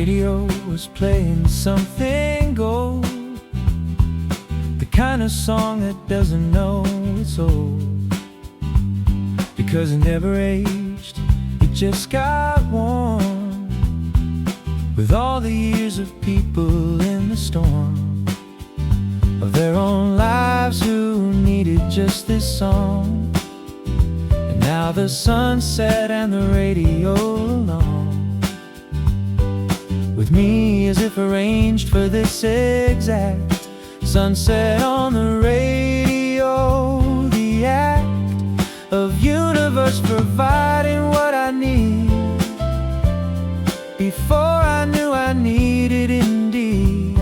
radio was playing something gold, the kind of song that doesn't know it's old, because it never aged, it just got warm, with all the years of people in the storm of their own lives who needed just this song. And now the sunset and the radio along, with me as if arranged for this exact sunset on the radio, the act of universe providing what I need before I knew I needed it indeed.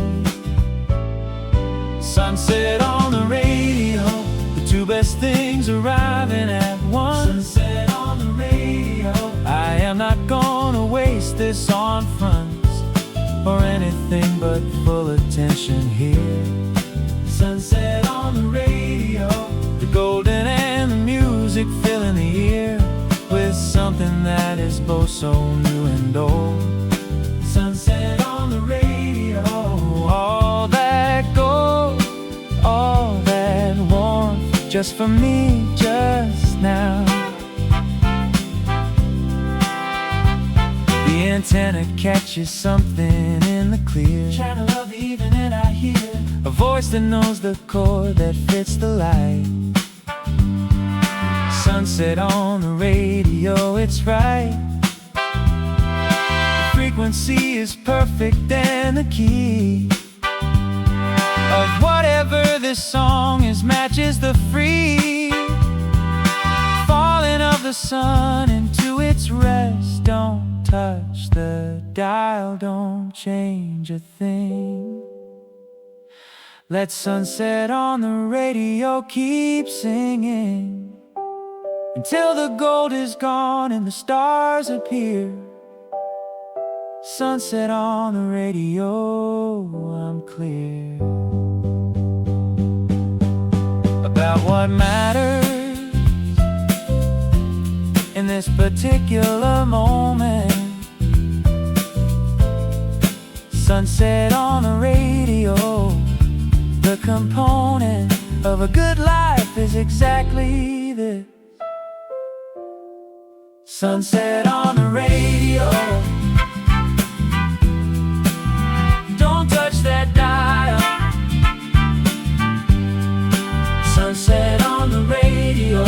Sunset on the radio, the two best things arriving at once. Sunset on the radio, I am not gonna waste this on fronts or anything but full attention here. Sunset on the radio, the golden and the music filling the ear with something that is both so new and old. Sunset on the radio, all that gold, all that warmth, just for me, just now. The antenna catches something in the clear channel of the evening, and I hear a voice that knows the chord that fits the light. Sunset on the radio, it's right. The frequency is perfect and the key of whatever this song is matches the free falling of the sun into its rest. Don't touch the dial, don't change a thing. Let sunset on the radio keep singing until the gold is gone and the stars appear. Sunset on the radio, I'm clear about what matters in this particular moment. Sunset on the radio, the component of a good life is exactly this. Sunset on the radio, don't touch that dial. Sunset on the radio,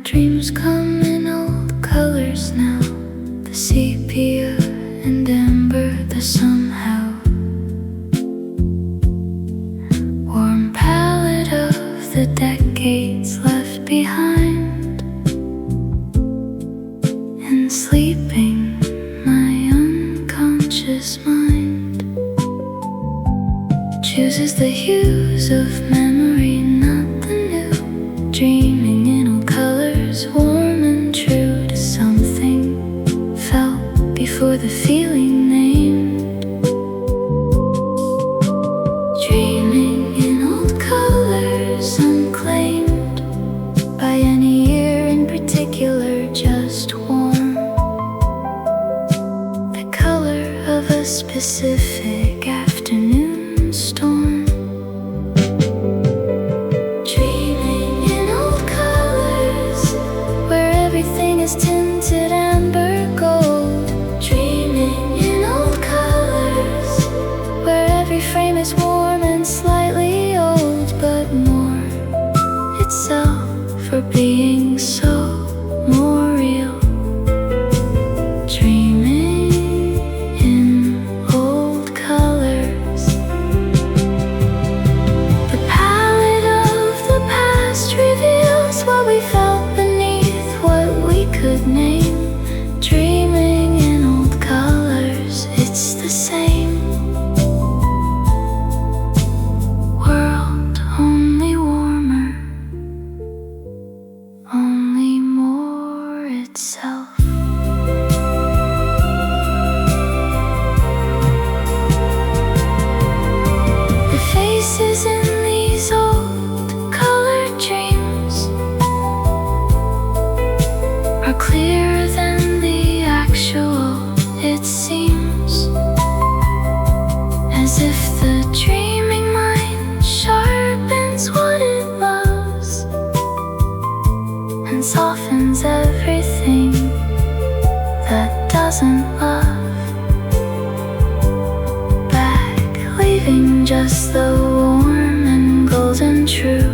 dreams come in old colors now, the sepia and amber, the somehow warm palette of the decades left behind, and sleeping my unconscious mind chooses the hues of memory, not the new, dreaming in old colors, warm and true to something felt before the feeling named. Dreaming in old colors, unclaimed by any year in particular, just warm, the color of a specific afternoon storm. Is tinted amber gold, dreaming in old colors, where every frame is warm and slightly old, but more itself for being so more real. Dreaming in old colors. leaving just the warm and golden true.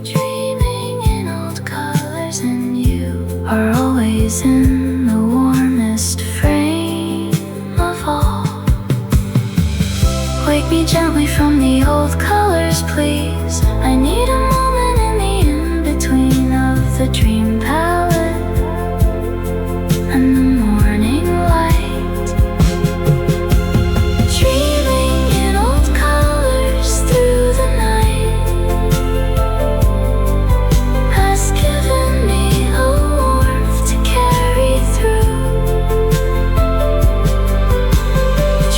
Dreaming in old colors, and you are always in the warmest frame of all. Wake me gently from the old colors, please. I need a moment in the in-between of the dream palette and the morning light. Dreaming in old colors through the night has given me a warmth to carry through.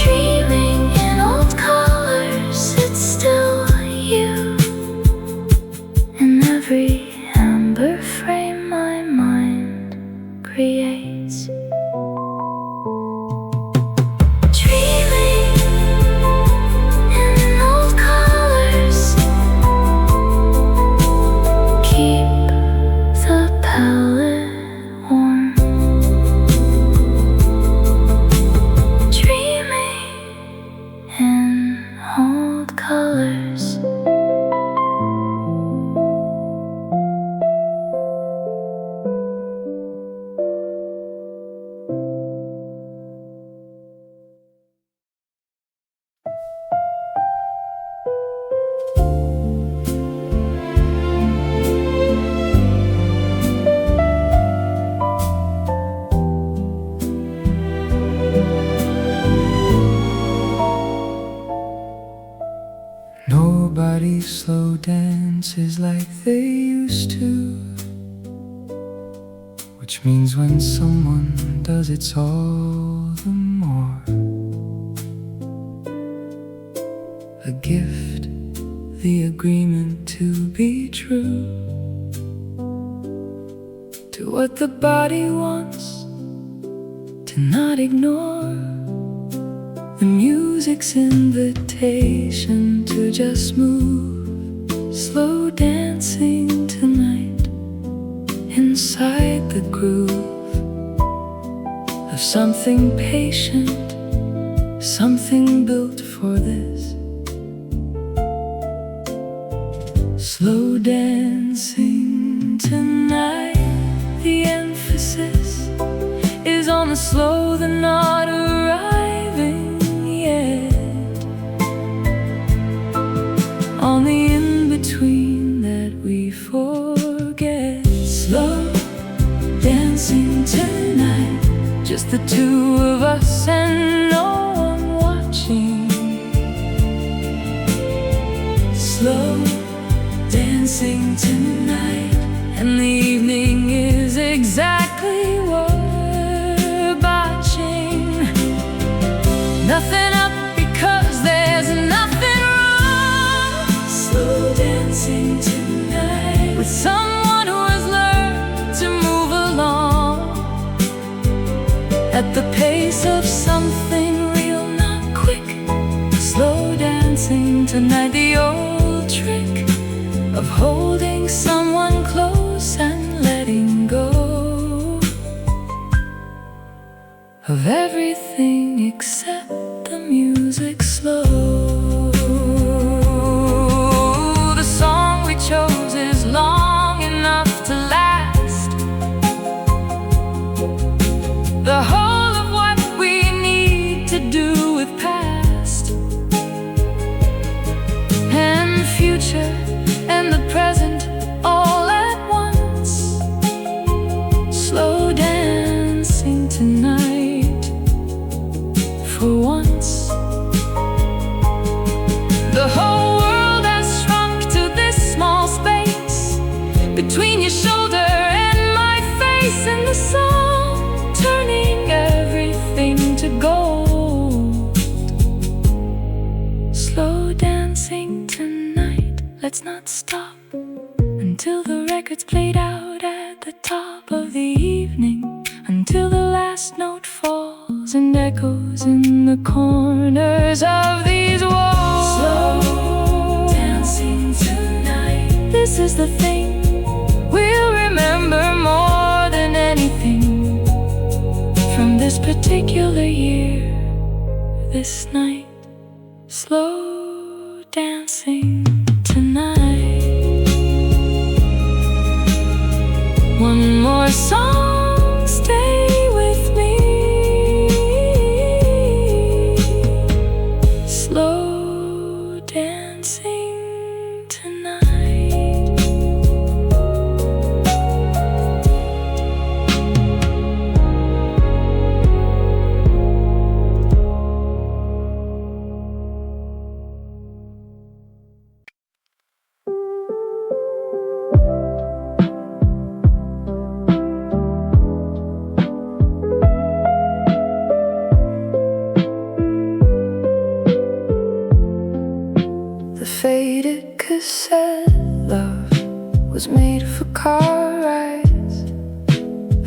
Dreaming in old colors, it's still you in every amber frame my mind creates. Dreaming in old colors, keep the palette warm. Dreaming in old colors. Nobody slow dances like they used to, which means when someone does, it's all the more a gift, the agreement to be true to what the body wants, to not ignore the music's invitation to just move. Slow dancing tonight inside the groove of something patient, something built for this. Slow dancing tonight, the emphasis is on the slow, the not arriving yet, on the in-between that we forget. Slow dancing tonight, just the two of us and no one watching. Slow dancing tonight, and the evening is exactly what we're botching. Nothing up because there's nothing wrong. Slow dancing tonight with someone who has learned to move along at the pace of something real, not quick. Slow dancing tonight, the old trick of holding someone close and letting go of everything except the music. Slow. The song we chose is long enough to last the whole of what we need to do with past and future and the present all at once. Slow dancing tonight for once. The whole world has shrunk to this small space between your shoulder and my face, and the song turning everything to gold. Slow dancing tonight, let's not stop until the record's played out at the top of the evening, until the last note falls and echoes in the corners of these walls. Slow dancing tonight, this is the thing we'll remember more than anything from this particular year, this night. Slow car rides,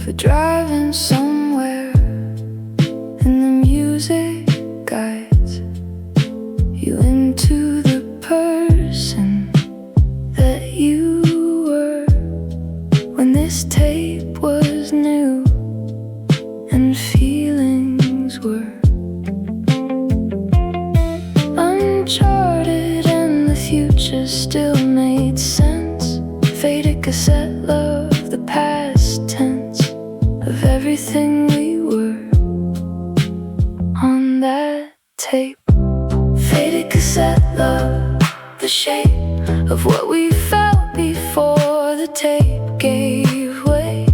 for driving somewhere, and the music guides you into the person that you were when this tape was new and feelings were uncharted and the future still made sense. Faded cassette love, the past tense of everything we were on that tape. Faded cassette love, the shape of what we felt before the tape gave way,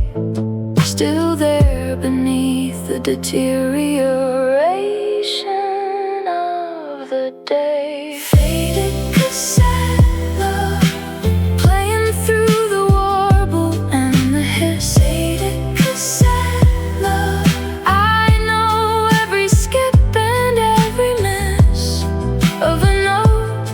still there beneath the deterioration of the day. Faded cassette love, playing through the warble and the hiss. Faded cassette love, I know every skip and every miss of a note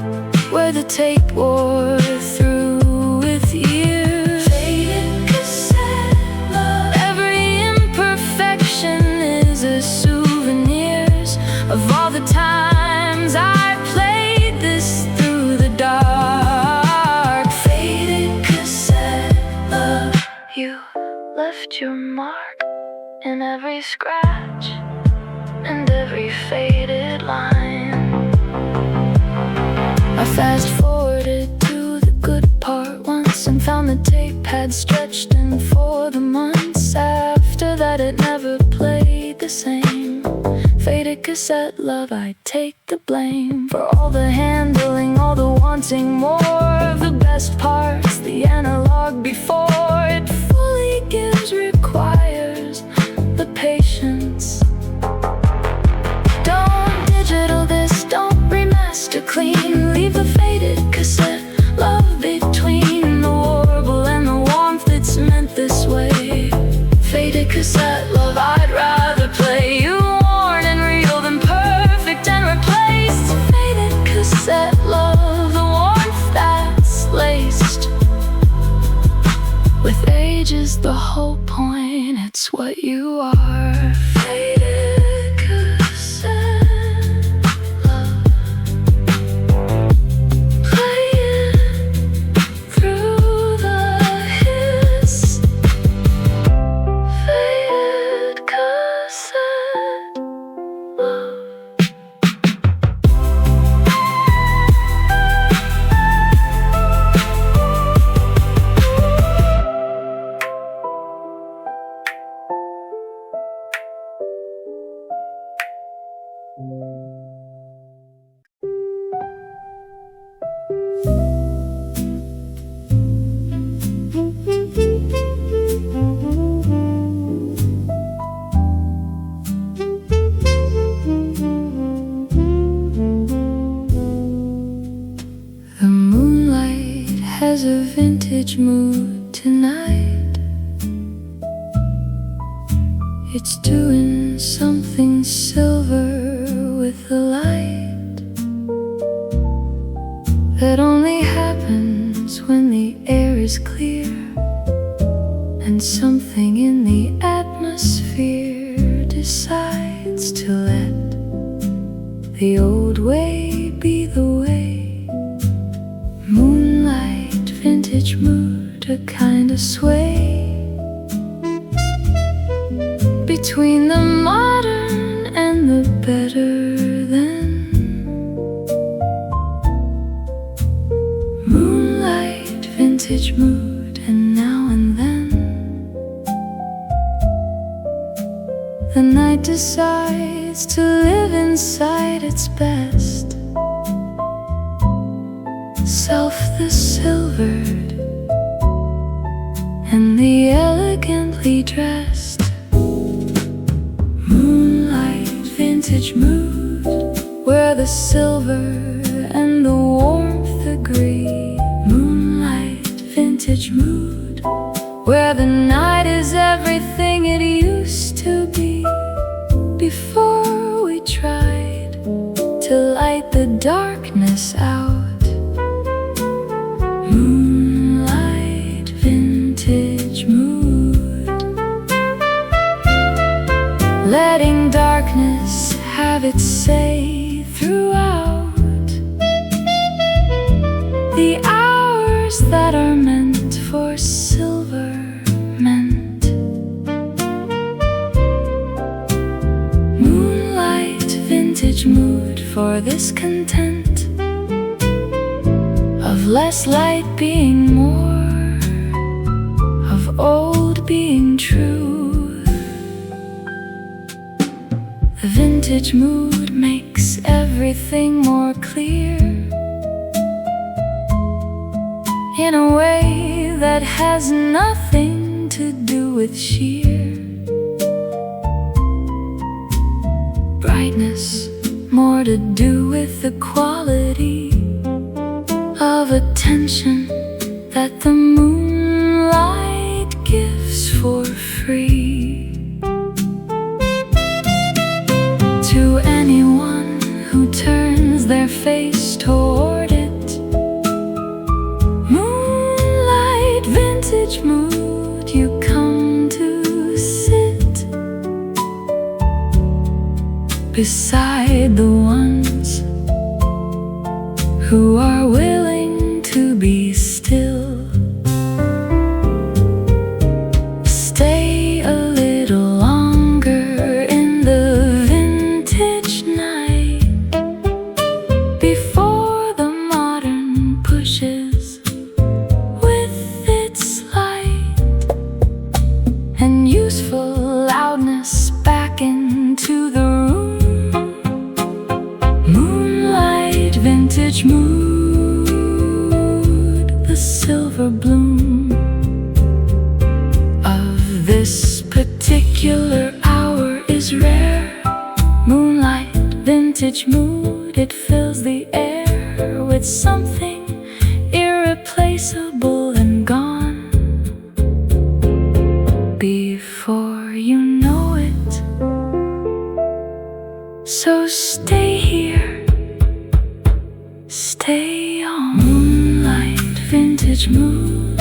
where the tape wore through with years. Faded cassette love, every imperfection is a souvenirs of all the times I played this through the dark. Faded cassette love, you left your mark in every scratch and every faded line. I fast forwarded to the good part once and found the tape had stretched in for the months after that. It never played the same. Faded cassette love, I take the blame for all the handling, all the wanting more of the best parts. The analog before it fully gives requires the patience. Don't digital this, don't remaster clean. Leave the faded cassette love between the warble and the warmth. It's meant this way. Faded cassette love, I'd rather play you worn and real than perfect and replaced. Faded cassette love, the warmth that's laced with age is the whole point. It's what you are. Faded cassette love, playing through the hiss. Faded cassette love. The moonlight has a vintage mood tonight. It's doing something silver with the light that only happens when the air is clear and something in the atmosphere decides to let the old way be the way. Moonlight, vintage mood, a kind of sway between the modern and the better than. Moonlight, vintage mood, and now and then the night decides to live inside its best self, the silvered and the elegantly dressed. Moonlight, vintage mood, where the silver and the warmth agree. Moonlight, vintage mood, where the night is everything it used to be before we tried to light the darkness out. Moonlight, vintage have its say throughout the hours that are meant for silver meant. Moonlight, vintage mood for this content of less light being more, of old being true. The vintage mood makes everything more clear in a way that has nothing to do with sheer brightness, more to do with the quality of attention that the moonlight gives for free to anyone who turns their face toward it. Moonlight, vintage mood, you come to sit beside the ones who are willing to be still. Stay a little longer in the vintage night before the modern pushes with its light and useful loudness back into the room. Moonlight, vintage mood, the silver bloom of this particular hour is rare. Moonlight, vintage mood, it fills the air with something irreplaceable and gone before you know it. So stay here, stay on. Moonlight, vintage mood,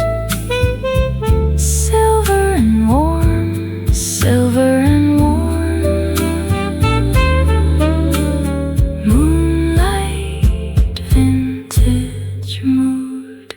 silver and warm, silver and warm. Moonlight, vintage mood.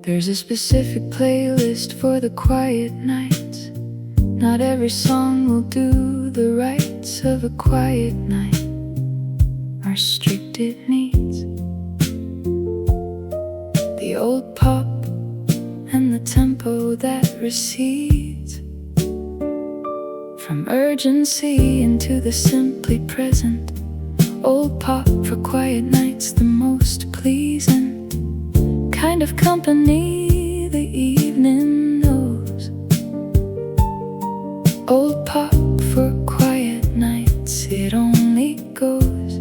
There's a specific playlist for the quiet nights. Not every song will do the rights of a quiet night, are strict it needs. The old pop and the tempo that recedes from urgency into the simply present. Old pop for quiet nights, the most pleasing kind of company the evening knows. Old pop for quiet nights, it only goes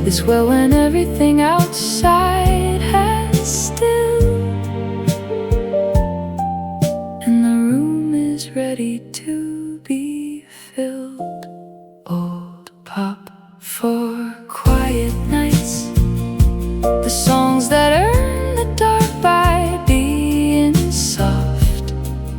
this well when everything outside has still and the room is ready to be filled. Old pop for quiet nights, the songs that earn the dark by being soft.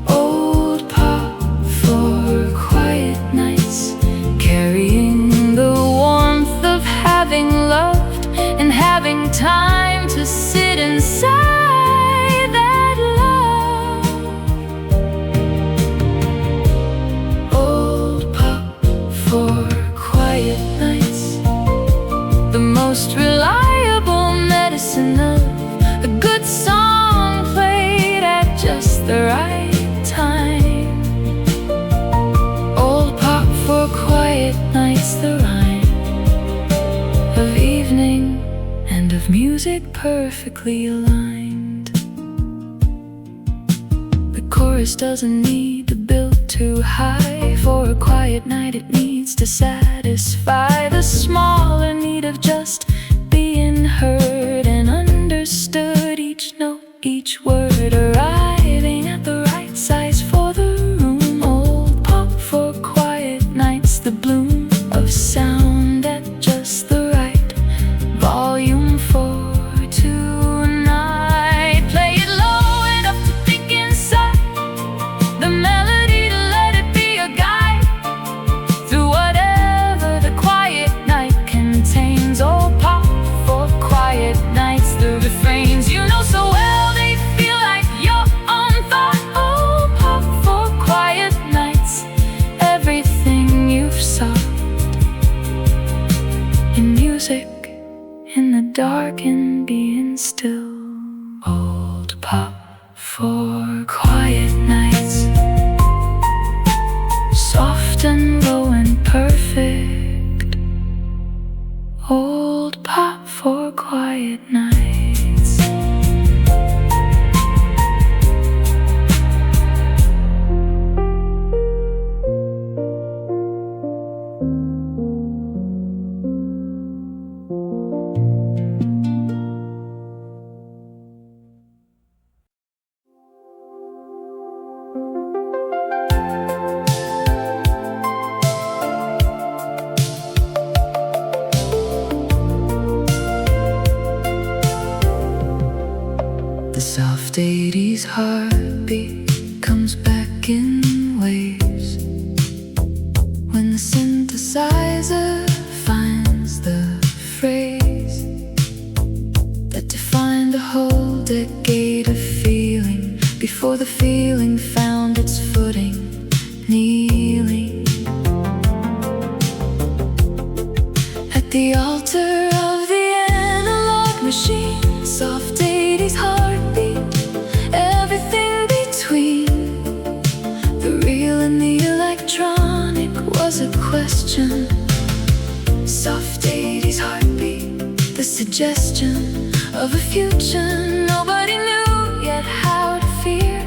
Old pop for quiet nights, carrying the warmth of having loved and having time to sit inside that love. Old pop for quiet nights, the most reliable medicine of a good song played at just the right time. Old pop for quiet nights, the rhyme of evening and of music perfectly aligned. The chorus doesn't need to build too high for a quiet night. It needs to satisfy the smaller need of just being heard and understood. Each note, each word arriving for quiet nights, soft and low and perfect. Old pop for quiet nights. Soft 80s heartbeat comes back in waves when the synthesizer finds the phrase that defined the whole decade of feeling before the feeling found its footing. Kneeling at the altar of the analog machine, soft 80s heartbeat, everything between the real and the electronic was a question. Soft 80s heartbeat, the suggestion of a future nobody knew yet how to fear.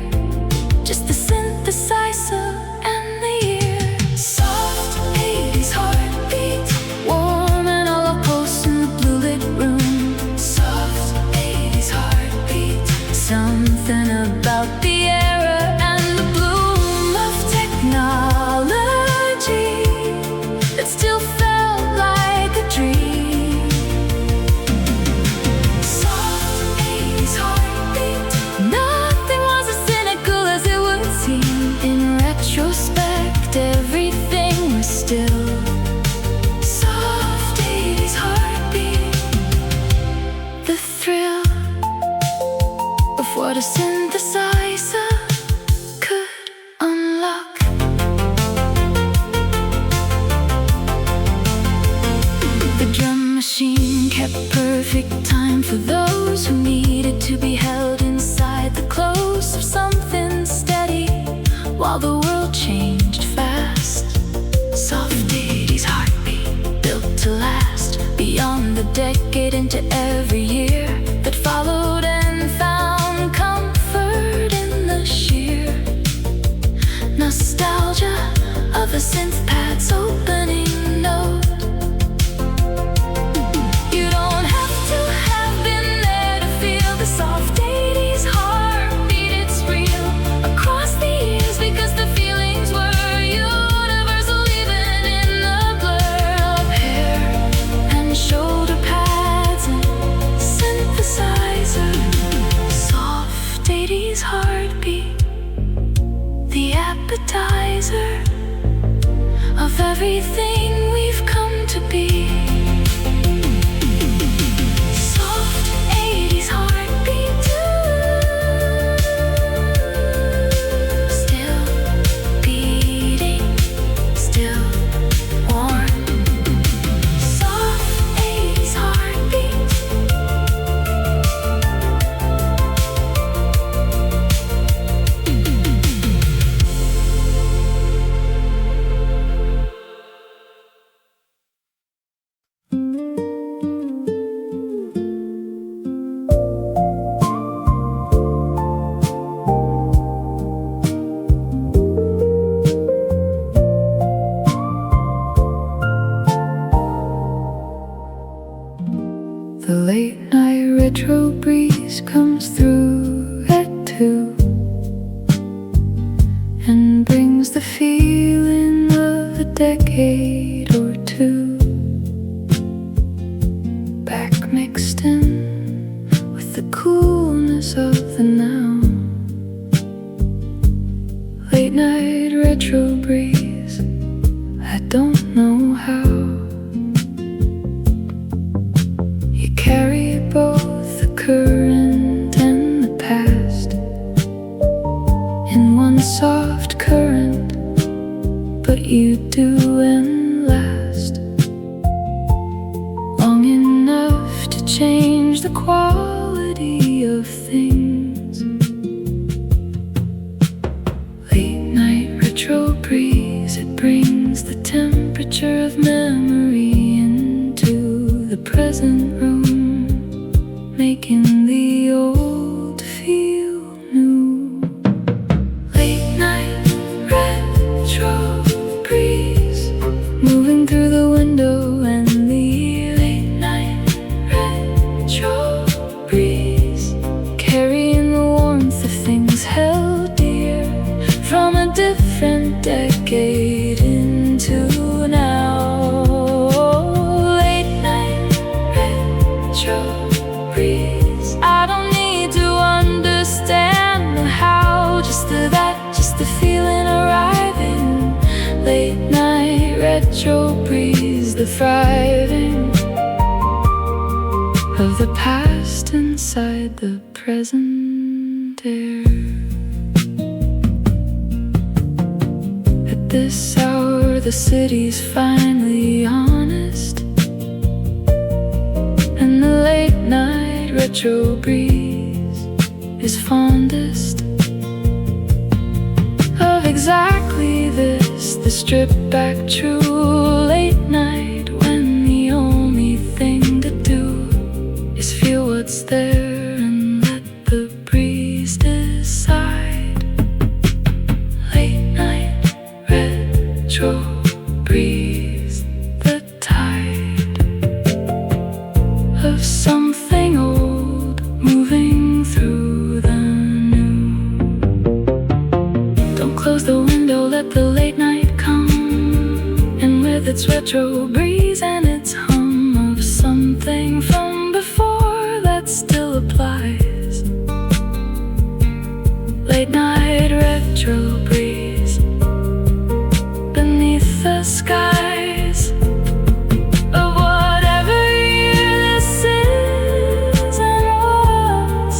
Just the synthesizer and the year. Soft 80s heartbeat, warm and all post in the blue lit room. Soft 80s heartbeat, something about the era and the bloom of technology that still felt like a dream. Soft 80s heartbeat, nothing was as cynical as it would seem. In retrospect, everything was still. Soft 80s heartbeat, the thrill of what a synthesizer could unlock. The drum machine kept perfect time for those who needed to be held inside the close of something steady while the world changed fast. Soft 80s heartbeat, built to last beyond the decade, into every year that followed, and found comfort in the sheer nostalgia of the synth pad's opening note. You don't have to have been there to feel the soft 80s heartbeat. It's real across the years because the feelings were universal, even in the blur of hair and shoulder pads and synthesizer. Soft 80s heartbeat, the appetizer of everything we've come to be. Soft 80s heartbeat, still beating, still warm. Soft 80s heartbeat. The late night retro breeze comes through at 2 and brings the feeling of a decade or two back, mixed in with the coolness of the now. Late night retro breeze, I don't know how. You carry both the current and the past in one soft current, but you do and last long enough to change the quality of things. just the feeling arriving. Late night retro breeze, the thriving of the past inside the present air. At this hour the city's finally honest, and the late night retro breeze is fondest of exactly this, the stripped back true late night, when the only thing to do is feel what's there and let the breeze decide. Late night retro breeze, the tide of something old moving through the new. Don't close the window, let the late night come, and with its retro breeze and its hum of something from before that still applies. Late night retro breeze beneath the skies of whatever year this is and was.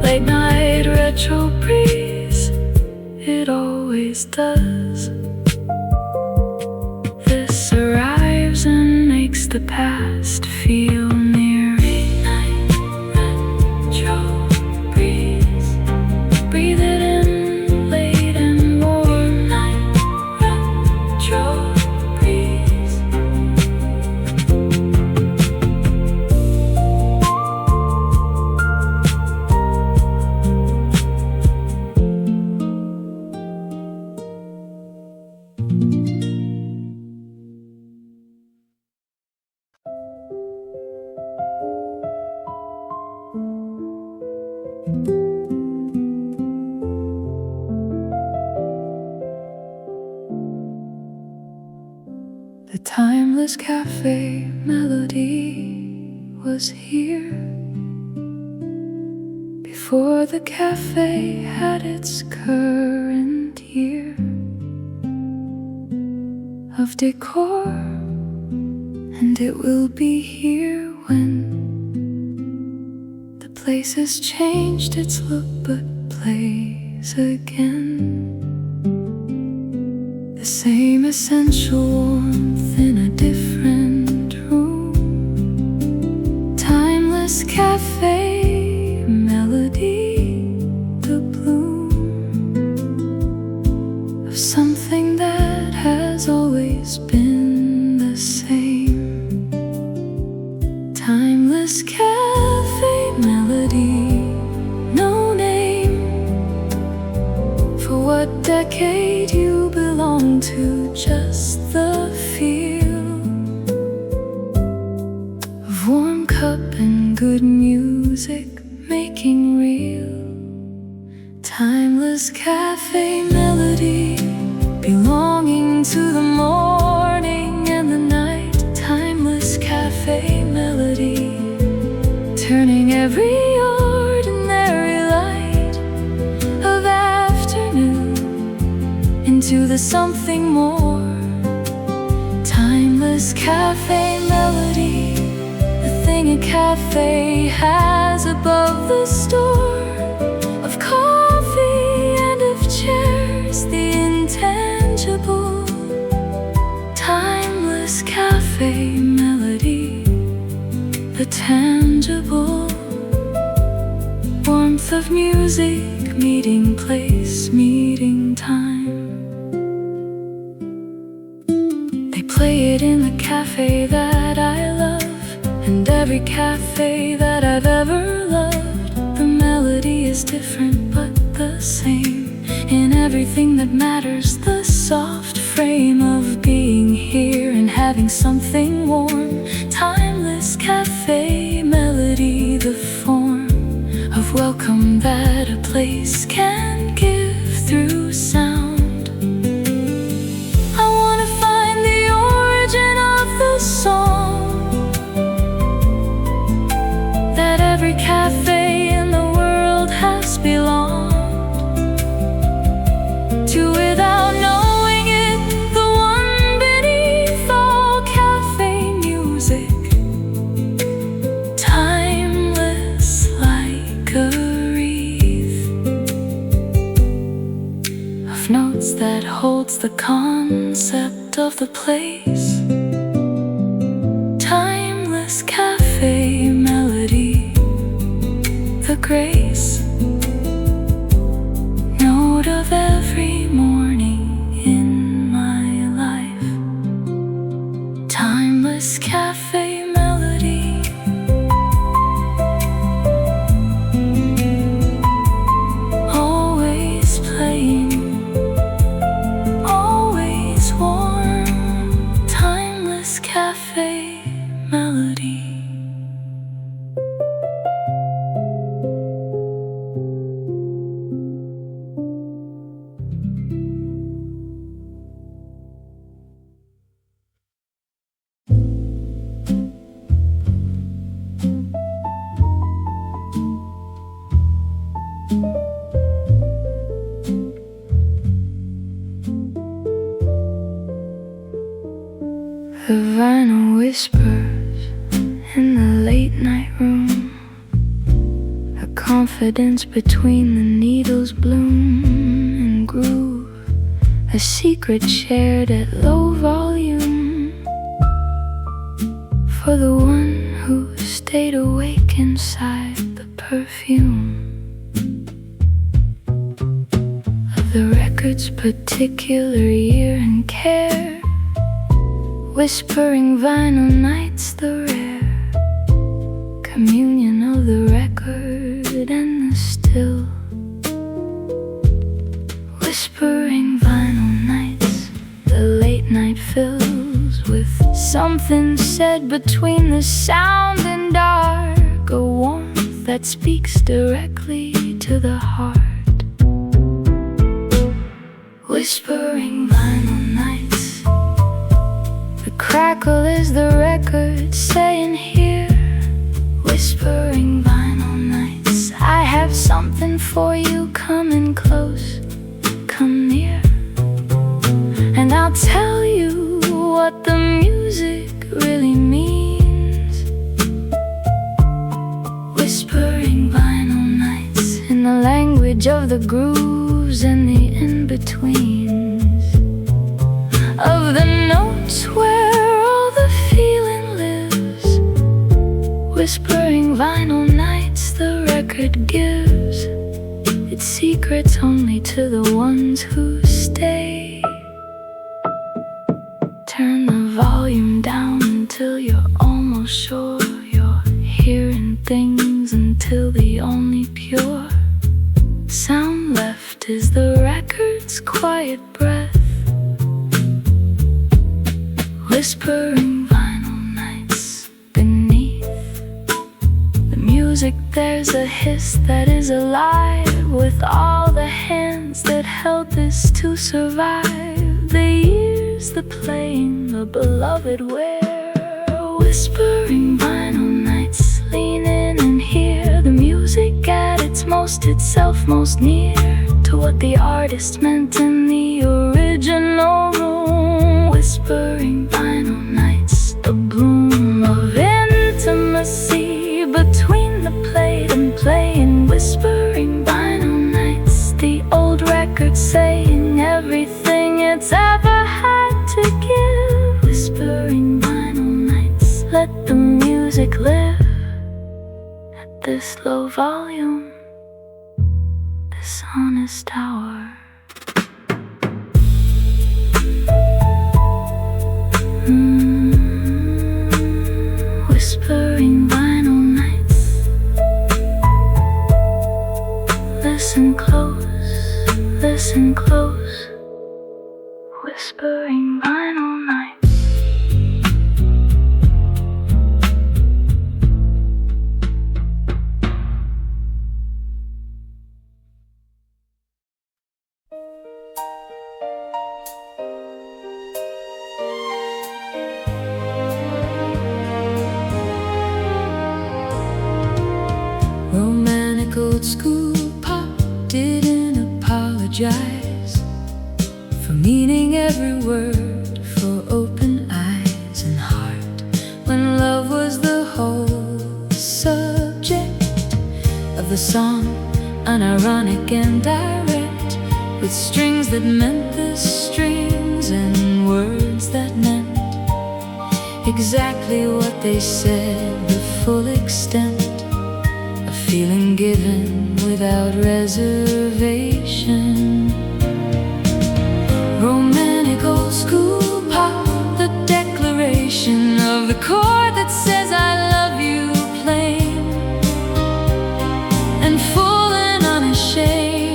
Late night retro breeze, it always does. This arrives and makes the past feel near. Late night retro breeze, breathe it in late and warm. Night retro breeze. The timeless cafe melody was here before the cafe had its current year of decor, and it will be here when the place has changed its look but plays again. The same essential warmth in a different room. Timeless cafe melody, the bloom of something that has always been the same. Timeless cafe melody, no name for what decade you belong to, just the feel of warm cup and good music making real. Timeless cafe melody, belonging to the morning and the night. Timeless cafe melody, turning every ordinary light of afternoon into the something more. Timeless cafe melody, the thing a cafe has above the store of coffee and of chairs, the intangible. Timeless cafe melody, the tangible warmth of music, meeting place, meeting time. They play it in the cafe that I love, and every cafe that I've ever loved. The melody is different but the same in everything that matters. The soft frame of being here and having something warm. Timeless cafe melody, the form of welcome that a place can give through sound. I wanna find the origin of the song that every cafe in the world has belonged. that holds the concept of the place. Timeless cafe melody, the grace note of every morning in my life. Timeless cafe melody, always playing, always warm. Timeless cafe melody. The vinyl whispers in the late night room, a confidence between the needles bloom and groove, a secret shared at low volume for the one who stayed awake inside the perfume of the record's particular year and care. Whispering vinyl nights, the rare communion of the record and the still. Whispering vinyl nights, the late night fills with something said between the sound and dark, a warmth that speaks directly to the heart. Whispering vinyl nights, the crackle is the record saying here. Whispering vinyl nights, I have something for you, come in close, come near, and I'll tell you what the music really means. Whispering vinyl nights in the language of the grooves and the in-betweens, of the notes where all the feeling lives. Whispering vinyl nights, the record gives its secrets only to the ones who stay. Turn the volume down until you're almost sure you're hearing things, until the only pure sound left is the record's quiet breath. Whispering vinyl nights, beneath the music there's a hiss that is alive with all the hands that held this to survive. The years, the playing, the beloved wear. Whispering vinyl nights, lean in and hear the music at its most itself, most near to what the artist meant in the original room. Whispering vinyl nights, the bloom of intimacy between the played and playing. Whispering vinyl nights, the old record saying everything it's ever had to give. Whispering vinyl nights, let the music live at this low volume, this honest hour. Whispering vinyl nights, listen close, listen close. Whispering vinyl nights. Romantic old school pop didn't apologize for meaning every word, for open eyes and heart, when love was the whole subject of the song, unironic and direct. with strings that meant the strings and words that meant exactly what they said, the full extent of feeling given without reservation. Romantic old school pop, the declaration of the chord that says I love you plain and full and unashamed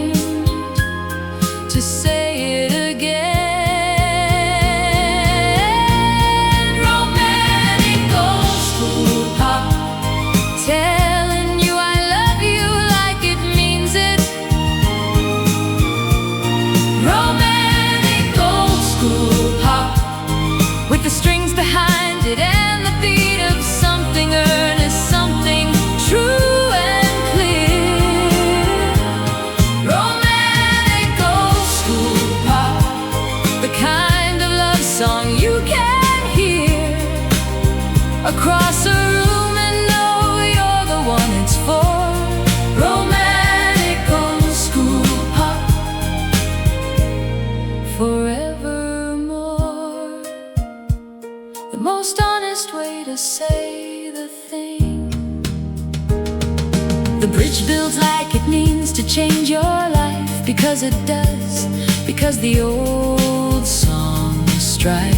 to say it again. Romantic old school pop, telling you I love you like it means it. Romantic old school pop, with the strings behind it and the beat of something earnest, something true and clear. Romantic old school pop, the kind of love song you can hear across a room and know you're the one it's for. Romantic old school pop, forevermore. The most honest way to say the thing. The bridge builds like it means to change your life, because it does, because the old song strife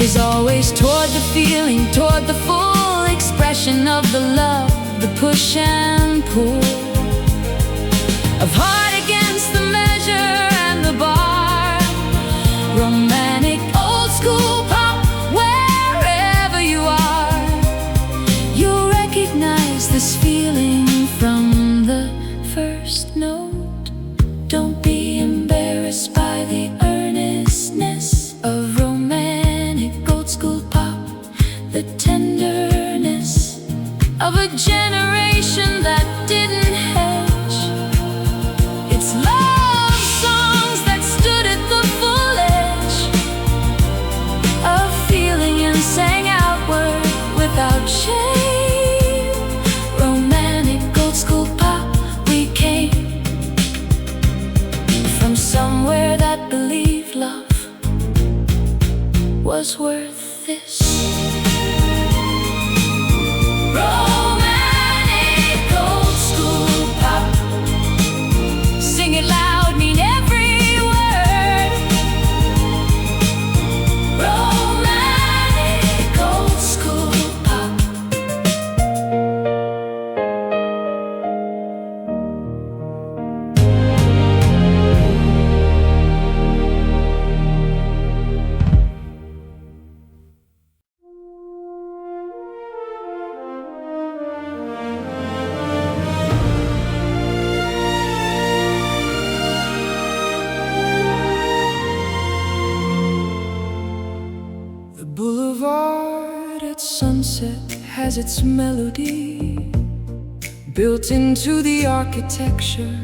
is always toward the feeling, toward the full expression of the love, the push and pull of heart against the measure and the bar. Romantic old school pop, wherever you are, you'll recognize this feeling from the first note. Don't be embarrassed by the earnestness of romantic old school pop, the tenderness of a generation that didn't hedge. It's love songs that stood at the full edge of feeling and sang outward without shame. Romantic old school pop, we came from somewhere that believed love was worth this. Romantic old school pop, sing it loud, mean every word. Romantic old school pop. The boulevard at sunset has its melody built into the architecture,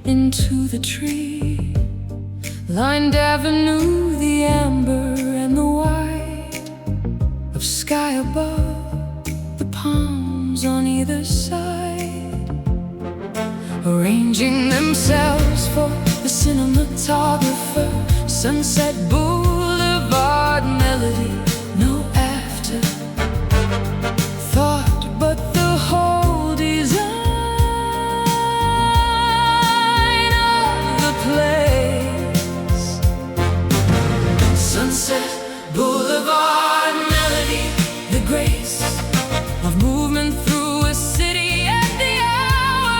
into the tree. Lined avenue, the amber and the white of sky above, the palms on either side, arranging themselves for the cinematographer. Sunset Boulevard melody, no after thought, but the whole design of the place. Sunset Boulevard melody, the grace of movement through a city at the hour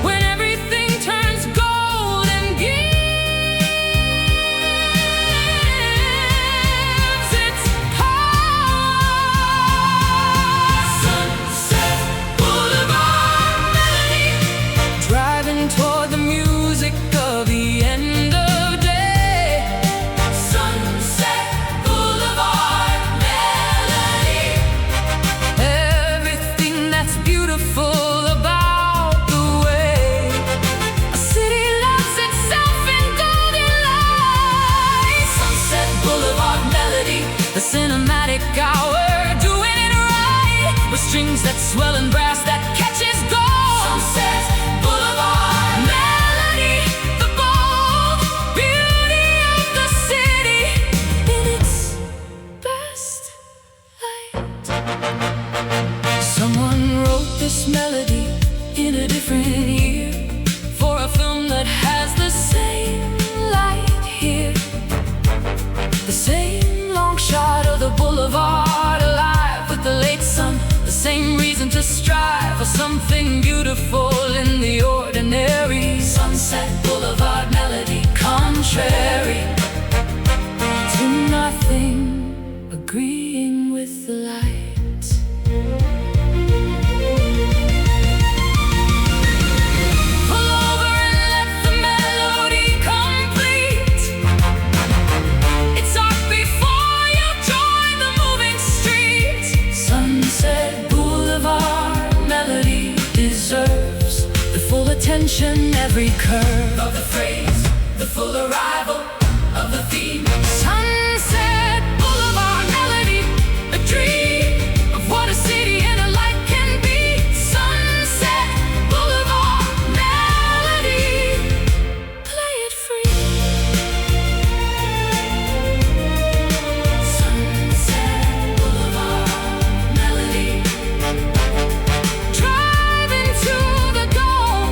when everything turns gold and gear. strive for something beautiful in the ordinary. Sunset Boulevard melody contrary to nothing, agreeing with the light. Pull over and let the melody complete its arc before you join the moving streets. Sunset Boulevard melody deserves the full attention, every curve of the phrase, the full arrival of the theme. Sunset Boulevard melody, a dream of what a city and a life can be. Sunset Boulevard melody, play it free. Sunset Boulevard melody, drive into the goal.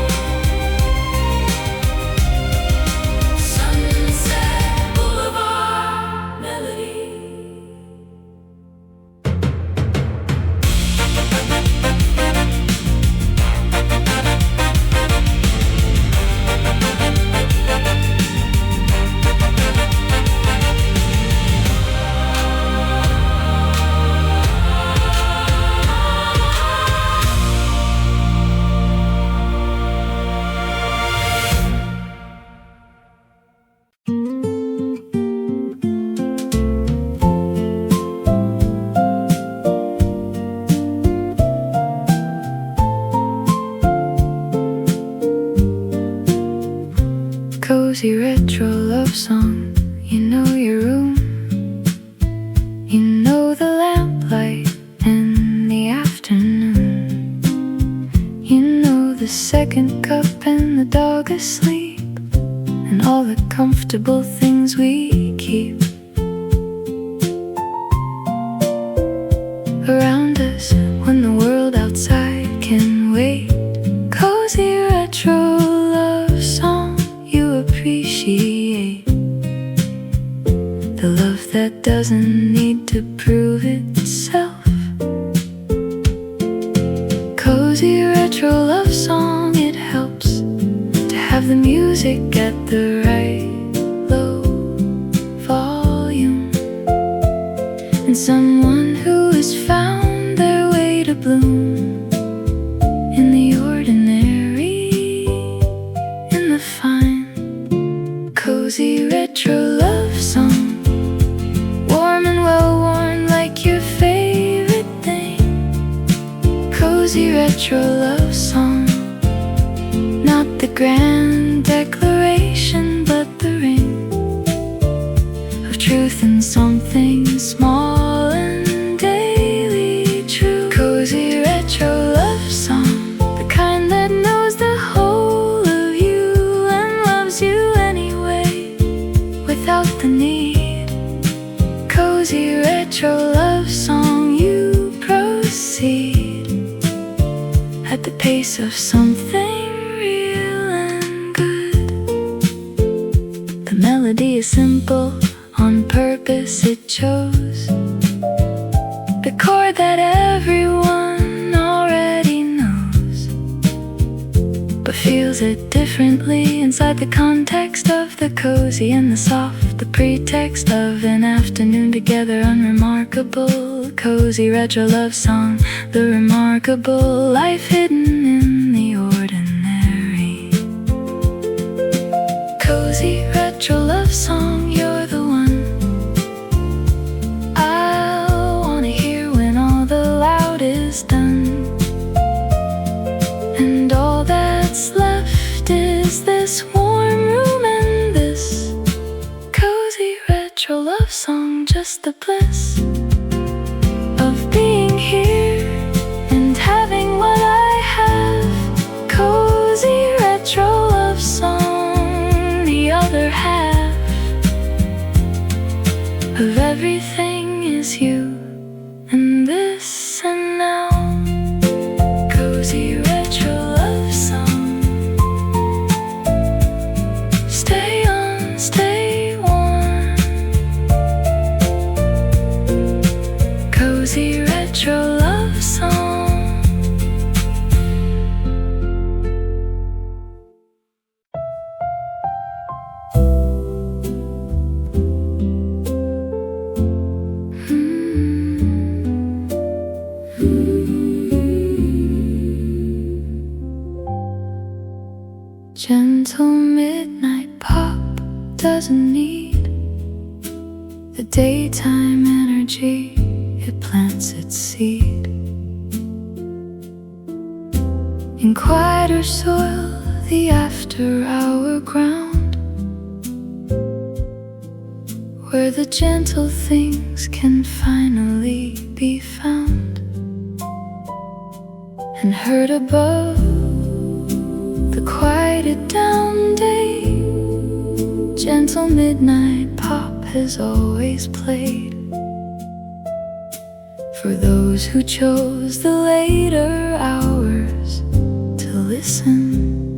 Sunset Boulevard melody. Cozy retro love song. You know your room, you know the lamplight in the afternoon, you know the second cup and the dog asleep, and all the comfortable things we keep around us when the world outside can wait. Cozy retro love song you appreciate, the love that doesn't need to prove itself. Cozy retro love song, it helps to have the music at the right low volume, and someone who has found their way to bloom in the ordinary, in the fine. Cozy retro love song, warm and well worn like your favorite thing. Cozy retro love song, not the grand declaration but the ring of truth in something small and daily true. Cozy retro love song, the kind that knows the whole of you and loves you anyway without the need. Cozy retro love song, you proceed at the pace of something real and good. The melody is simple, on purpose it chose the chord that everyone already knows, but feels it differently inside the context of the cozy and the soft, the pretext of an afternoon together unremarkable. Cozy retro love song, the remarkable life hidden in the ordinary. Cozy retro love song, you're the one I'll wanna hear when all the loud is done, and all that's left is this warm room and this cozy retro love song, just the bliss of being here and having what I have. Cozy retro love song, the other half of everything is you and this and now. Cozy retro love song, stay on, stay warm. Gentle midnight pop doesn't need the daytime energy, it plants its seed in quieter soil, the after-hour ground, where the gentle things can finally be found and heard above the quieted down day. Gentle midnight pop has always played for those who chose the later hours to listen.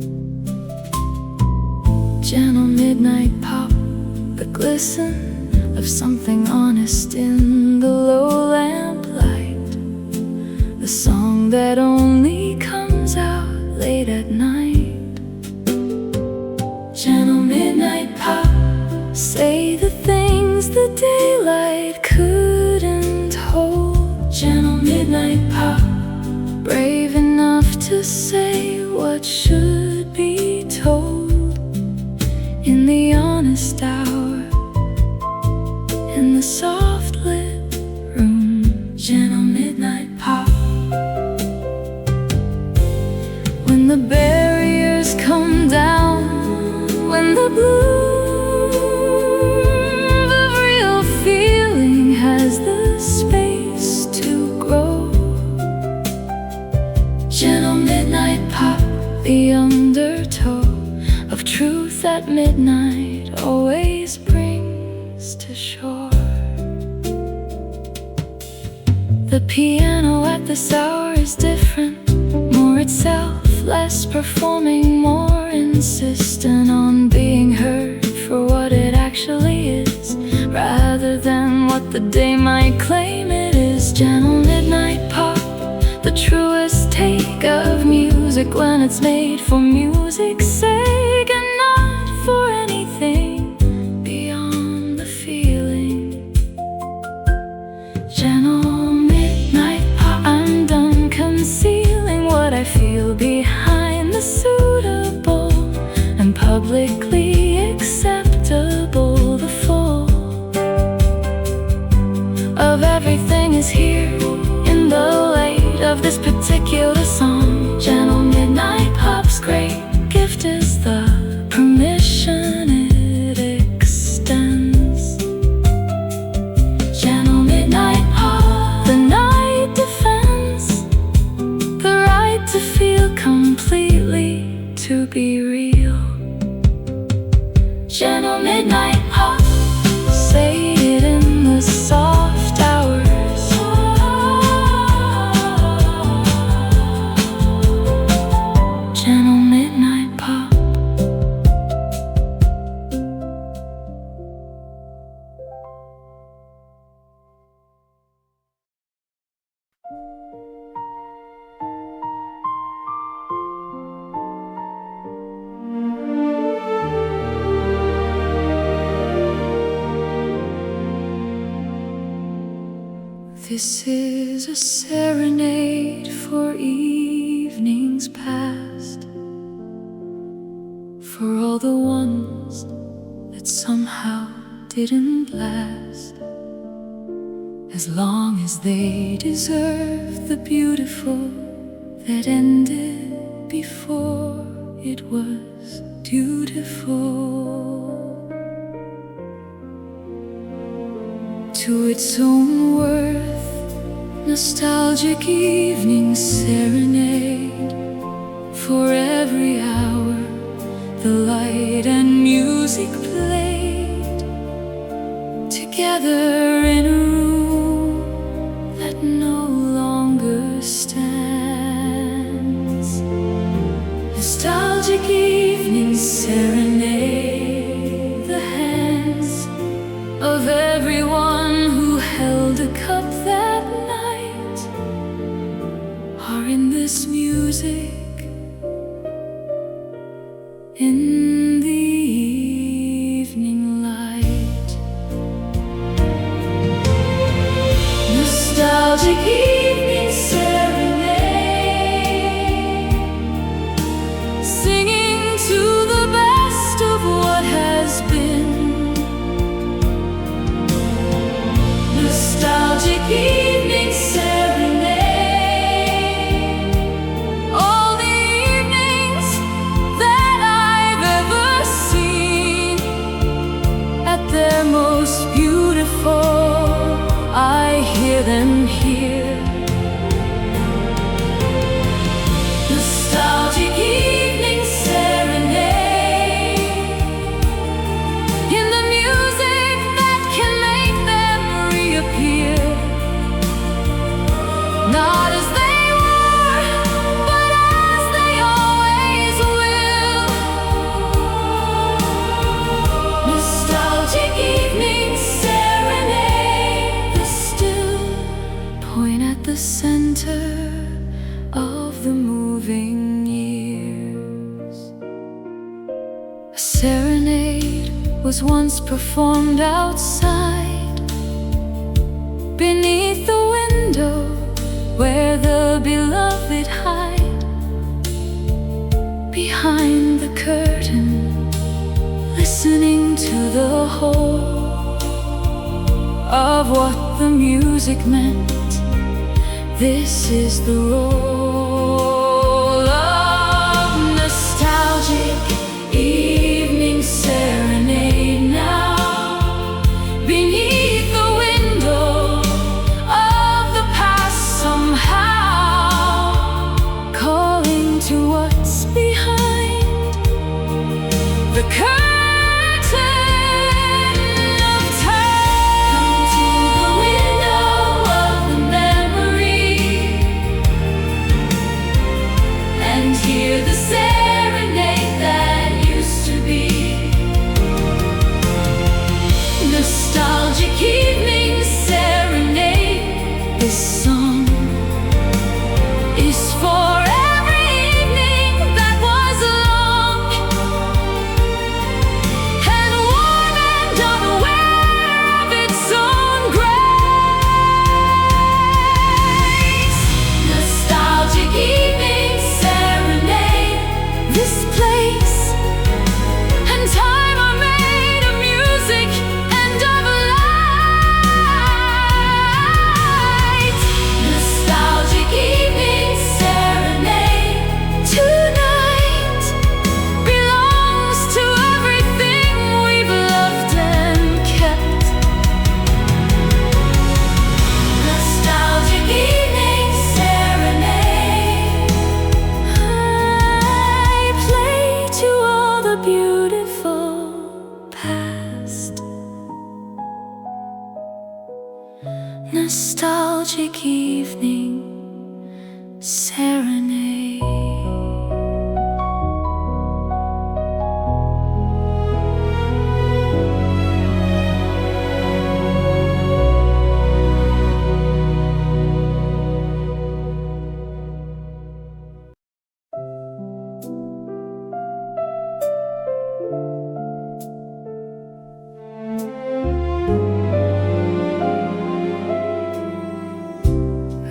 Gentle midnight pop, the glisten of something honest in the low lamplight, the song that only comes out late at night. Gentle midnight pop, say the things the daylight couldn't hold. Gentle midnight pop, brave enough to say what should be told in the honest hour, in the soft lit room. Gentle midnight pop, when the barriers come down, when the bloom of real feeling has the space to grow. Gentle midnight pop, the undertow of truth at midnight always brings to shore. The piano at this hour is different, more itself, less performing, more insistent on being heard for what it actually is, rather than what the day might claim it is. Gentle midnight pop, the truest take of music when it's made for music's sake and not for anything beyond the feeling. Gentle midnight pop, I'm done concealing what I feel behind the suitable and publicly acceptable. The full of everything is here in the light of this particular song. Gentle midnight pop's great gift is the permission it extends. Gentle midnight pop, the night defends the right to feel completely, to be real. Gentle midnight pop, say it in the soft hours. Gentle midnight pop. This is a serenade for evenings past, for all the ones that somehow didn't last, as long as they deserve the beautiful that ended before it was dutiful. To its own worth, nostalgic evening serenade, for every hour the light and music played together in a room that no longer stands. Nostalgic evening serenade, the hands of everyone who held a cup that night are in this music, in the evening light. Nostalgic evening serenade, singing to serenade was once performed outside, beneath the window where the beloved hide. Behind the curtain, listening to the whole of what the music meant. This is the role of nostalgic evening serenade now, beneath the window of the past, somehow calling to what's behind the curtain. Nostalgic evening serenade.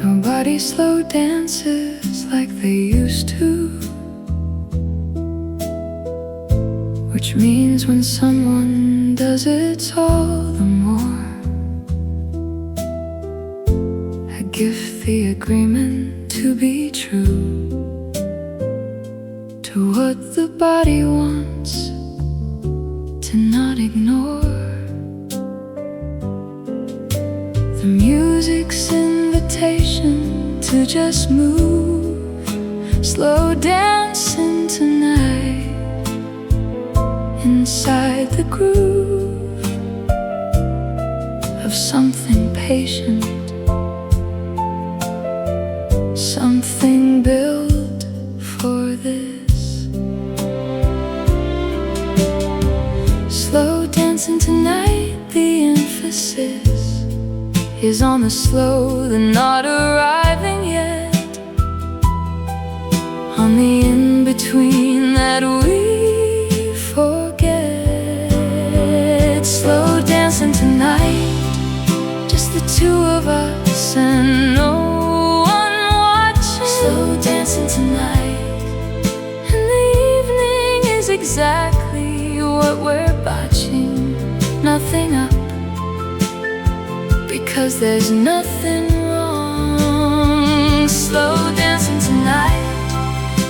Nobody slow dances like they used to, which means when someone does it's all the more a gift, the agreement to be true to what the body wants, to not ignore the music's invitation to just move, slow dancing tonight inside the groove of something patient, something built for this. Slow dancing tonight, the emphasis is on the slow, the not arriving yet, on the in-between that we forget. Slow dancing tonight, just the two of us and no one watching. Slow dancing tonight, and the evening is exactly what we're botching. Nothing up, because there's nothing wrong. Slow dancing tonight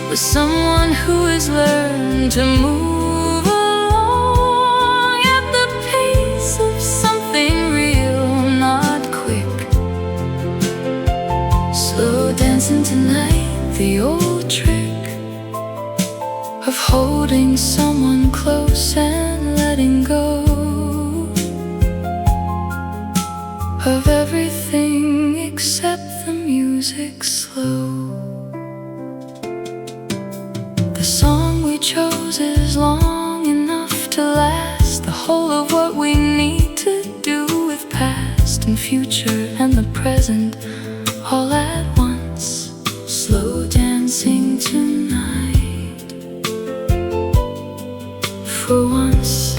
with someone who has learned to move along at the pace of something real, not quick. Slow dancing tonight, the old trick of holding someone close and letting go of everything except the music slow. The song we chose is long enough to last the whole of what we need to do with past and future and the present all at once. Slow dancing tonight for once.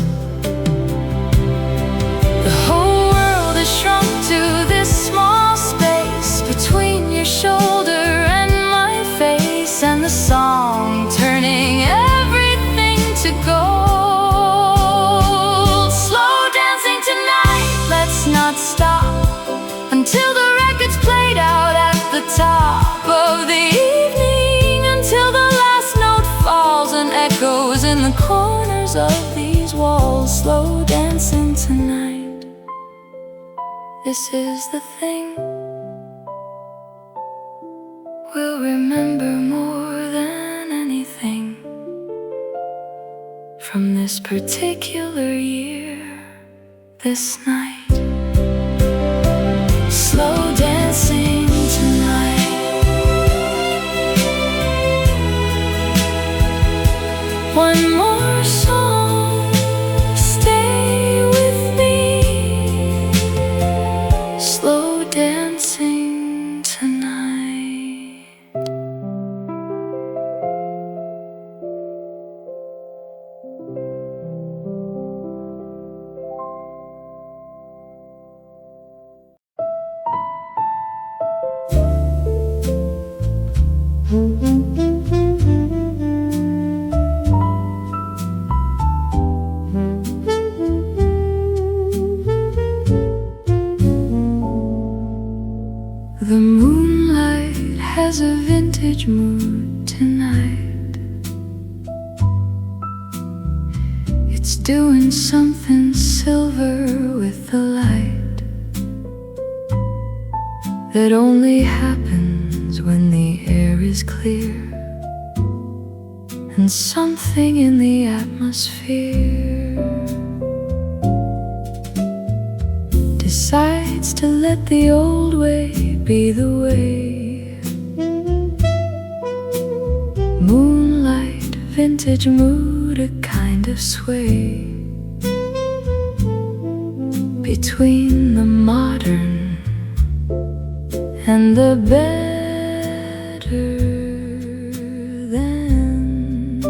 The whole world is shrunk to this small space between your shoulder and my face, and the song turning everything to gold. Slow dancing tonight, let's not stop until the record's played out at the top of the evening, until the last note falls and echoes in the corners of these walls. Slow dancing tonight, this is the thing we'll remember more than anything from this particular year, this night. Slow dancing tonight. One more song, stay with me. Slow dancing tonight. The moonlight has a vintage mood tonight. It's doing something silver with the light that only happens when the air is clear and something in the atmosphere decides to let the old way be the way. Moonlight, vintage mood, a kind of sway between the modern and the better than.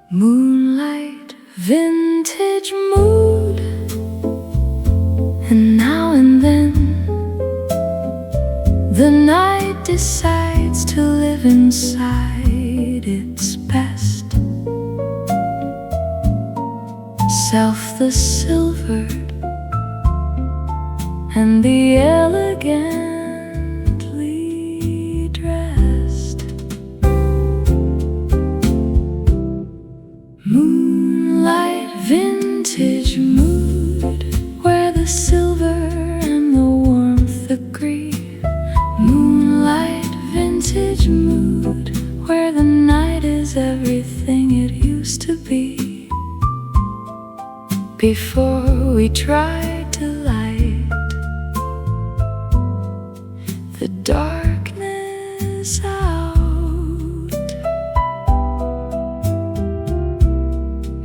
Moonlight, vintage mood, and now and then the night decides to live inside its best self, the silvered and the elegantly dressed. Moonlight, vintage mood, where the silver and the warmth agree. Moonlight, vintage mood, where the night is everything it used to be before we tried to light the darkness out.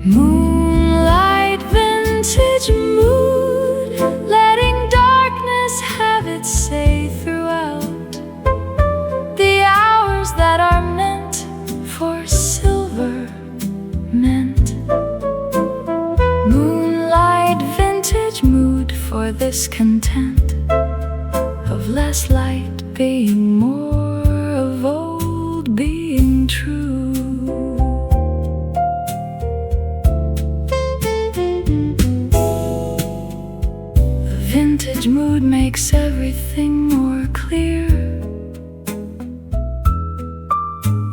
Moonlight, vintage mood, letting darkness have its say throughout the hours that are meant for silver meant. Moonlight, vintage mood, for this content of less light being more, of old being true. The vintage mood makes everything more clear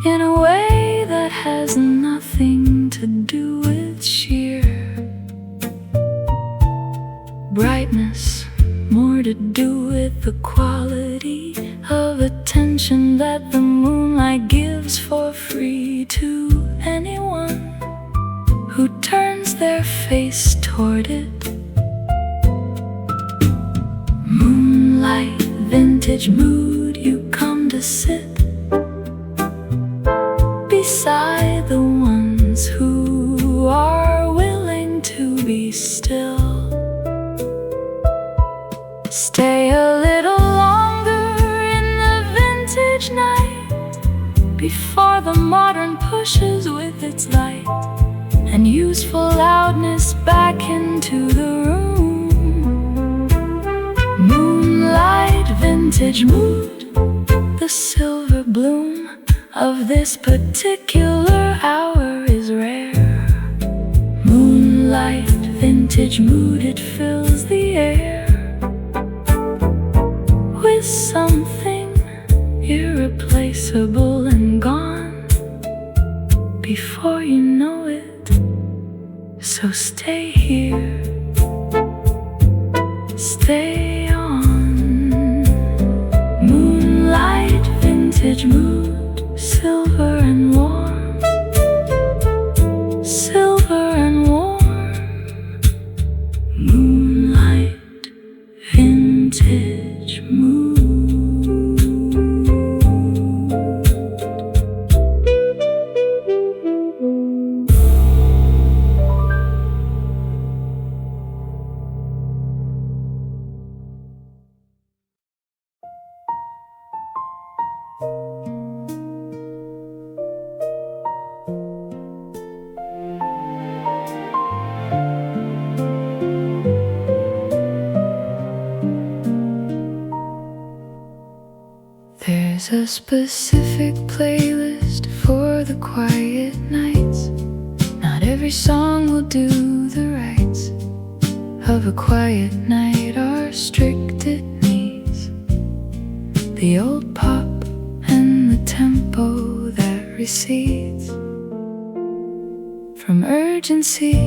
in a way that has nothing to do with sheer brightness, more to do with the quality of attention that the moonlight gives for free to anyone who turns their face toward it. Moonlight, vintage mood, you come to sit beside the ones who are willing to be still. Stay a little longer in the vintage night before before the modern pushes with its light and useful loudness back into the room. Moonlight, vintage mood, the silver bloom of this particular hour is rare. Moonlight, vintage mood, it fills the air with something irreplaceable and gone before you know it. So stay here, stay on. Moonlight, vintage mood, silver and warm, silver and warm. Moonlight, vintage mood. There's a specific playlist for the quiet nights. Not every song will do the rights of a quiet night are strict it needs. The old pop and the tempo that recedes from urgency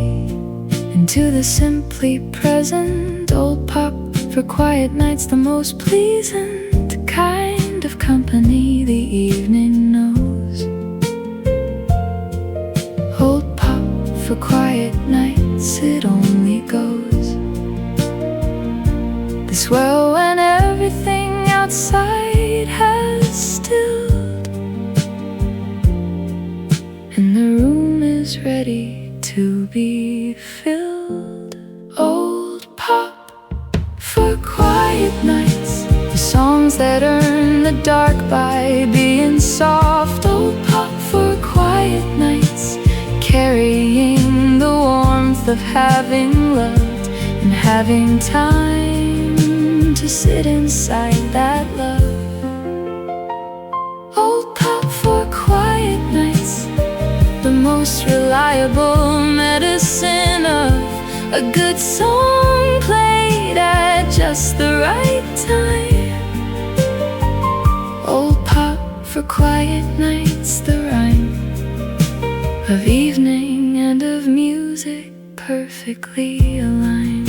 into the simply present. Old pop for quiet nights, the most pleasant kind of company the evening knows. Old pop for quiet nights, it only goes this well when everything outside has stilled and the room is ready to be filled. Old pop for quiet nights, the songs that earn the dark by being soft. Old pop for quiet nights, carrying the warmth of having loved and having time to sit inside that love. Old pop for quiet nights, the most reliable medicine of a good song played at just the right time. Old pop for quiet nights, the rhyme of evening and of music perfectly aligned.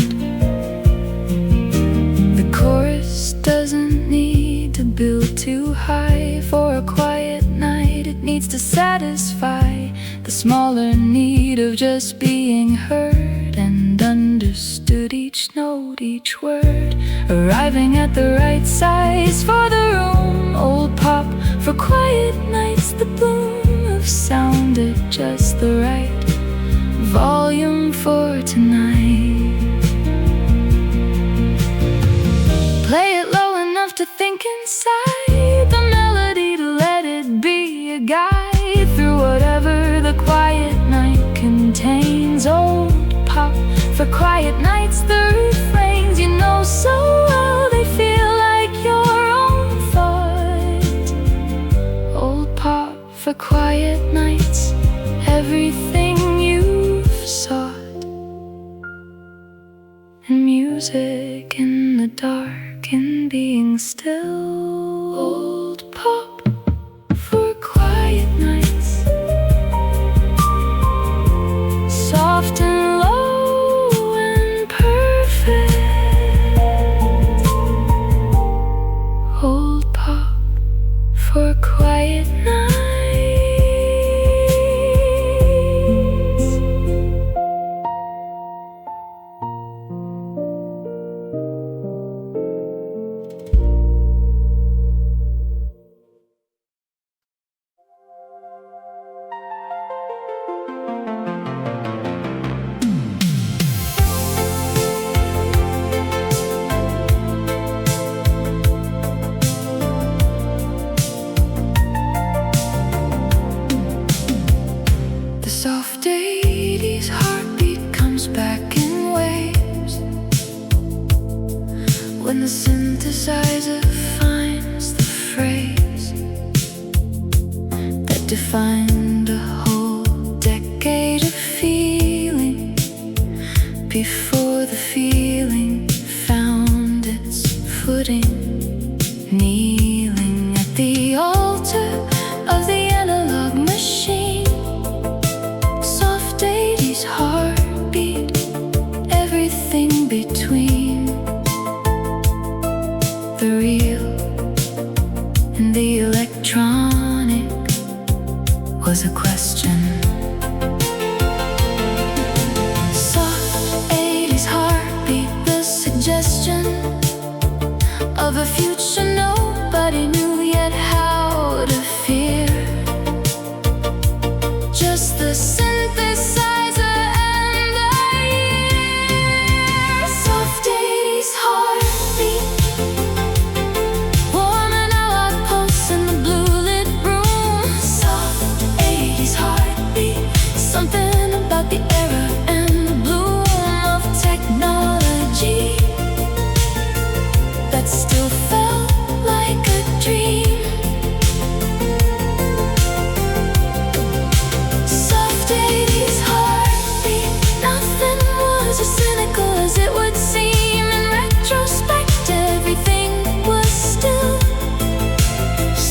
The chorus doesn't need to build too high for a quiet night. It needs to satisfy the smaller need of just being heard and understood. Each note, each word, arriving at the right size for the room. Old pop for quiet nights, the bloom of sound at just the right volume for tonight. Play it low enough to think inside the melody, to let it be a guide through whatever the quiet night contains. Old pop for quiet nights, the refrains you know so well, they feel like your own thought. Old pop for quiet nights, everything you've sought. And music in the dark, in being still. Old pop for quiet nights, soft and low and perfect. Old pop for quiet nights. find a whole decade of feeling before the feeling found its footing, kneeling at the altar of the analog machine. Soft 80s heartbeat, everything between the real and the electronic was a question. Soft 80s heartbeat, the suggestion of a future nobody knew yet how to fear. Just the synthesizer and the year. Soft 80s heartbeat, warm and out pulse in the blue lit room. Soft 80s heartbeat, something about the era and the bloom of technology that still felt like a dream. Soft 80s heartbeat, nothing was as cynical as it would seem. In retrospect, everything was still.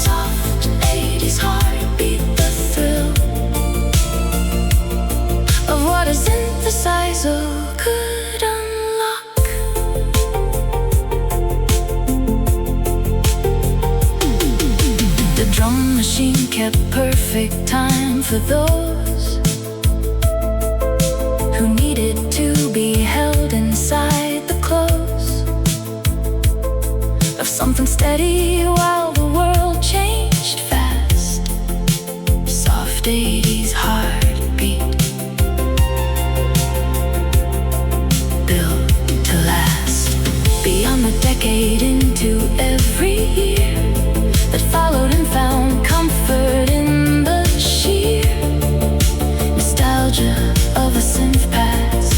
Soft 80s heartbeat, the thrill of what a synthesizer could unlock. The drum machine kept perfect time for those who needed to be held inside the close of something steady while the world changed fast. Soft 80s heartbeat, built to last beyond the decade, into every year that followed and found comfort in the sheer nostalgia of a synth past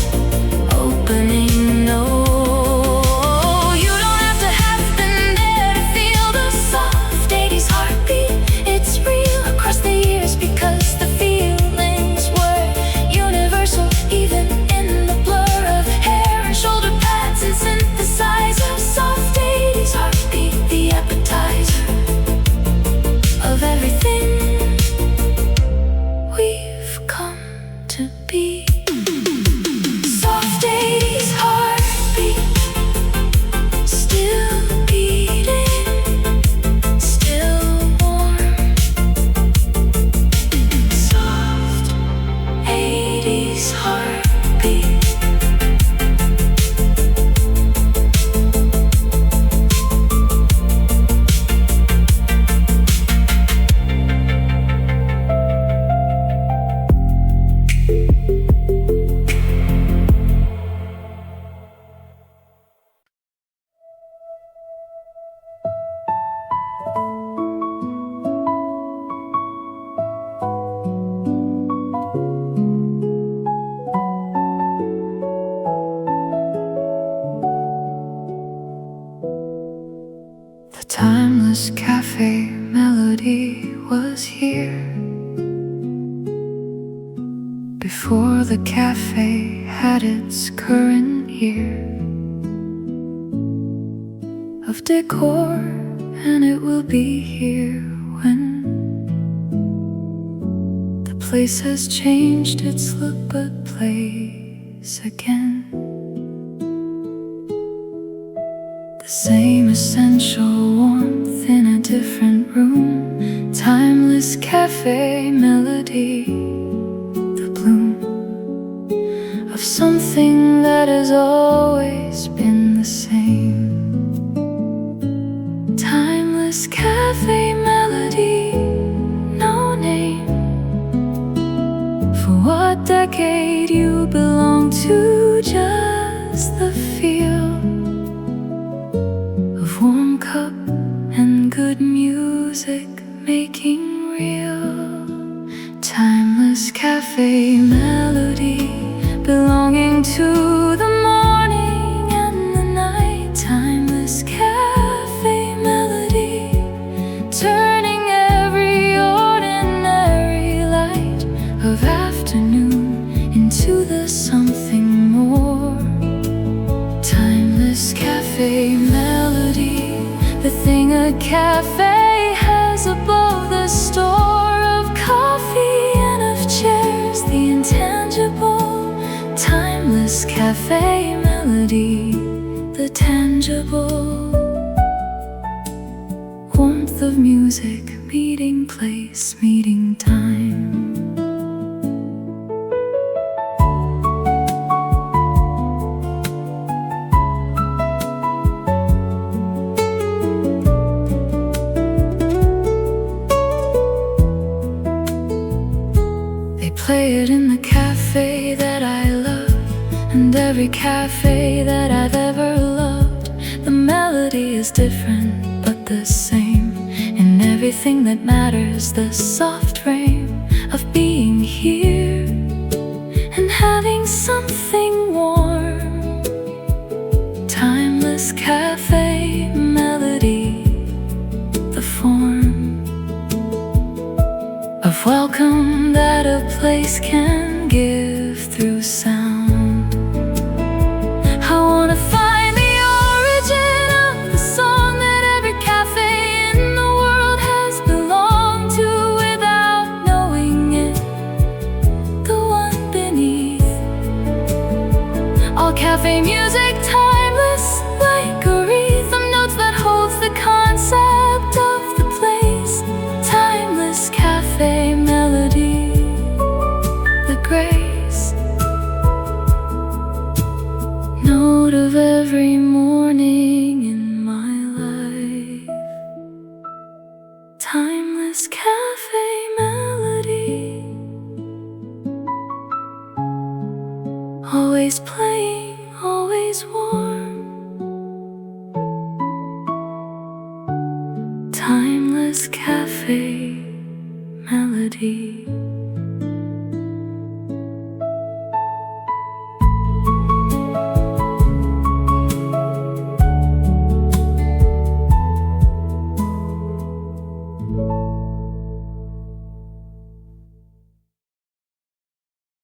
opening. No, you don't have to have been there to feel the soft 80s heartbeat. It's real across the years because the feelings were universal, even in the blur of hair and shoulder pads and synthesizers. Soft 80s heartbeat, the appetizer of everything we've come to be. Soft 80s heartbeat, still beating, still warm. Soft 80s heartbeat. The timeless cafe melody was here before the cafe had its current year of decor, and it will be here when the place has changed its look but plays again. The same essential warmth in a different room. Timeless cafe melody, the bloom of something that has always been the same. Timeless cafe melody, no name for what decade you belong to, just the feel of warm cup and good music making real. Timeless cafe melody, belonging to the morning and the night. Timeless cafe melody, turning every ordinary cafe has above the store of coffee and of chairs the intangible, timeless cafe melody, the tangible warmth of music, meeting place, meeting time. Play it in the cafe that I love, and every cafe that I've ever loved. The melody is different but the same. In everything that matters, the soft rain of being here and having something warm. Timeless cafe melody, the form of welcome that a place can give through sound. I wanna find the origin of the song that every cafe in the world has belonged to without knowing it. The one beneath all cafe music, timeless like a wreath of notes that holds the concept of the place. Timeless cafe melody, the grace note of every morning in my life. Timeless cafe melody, always playing.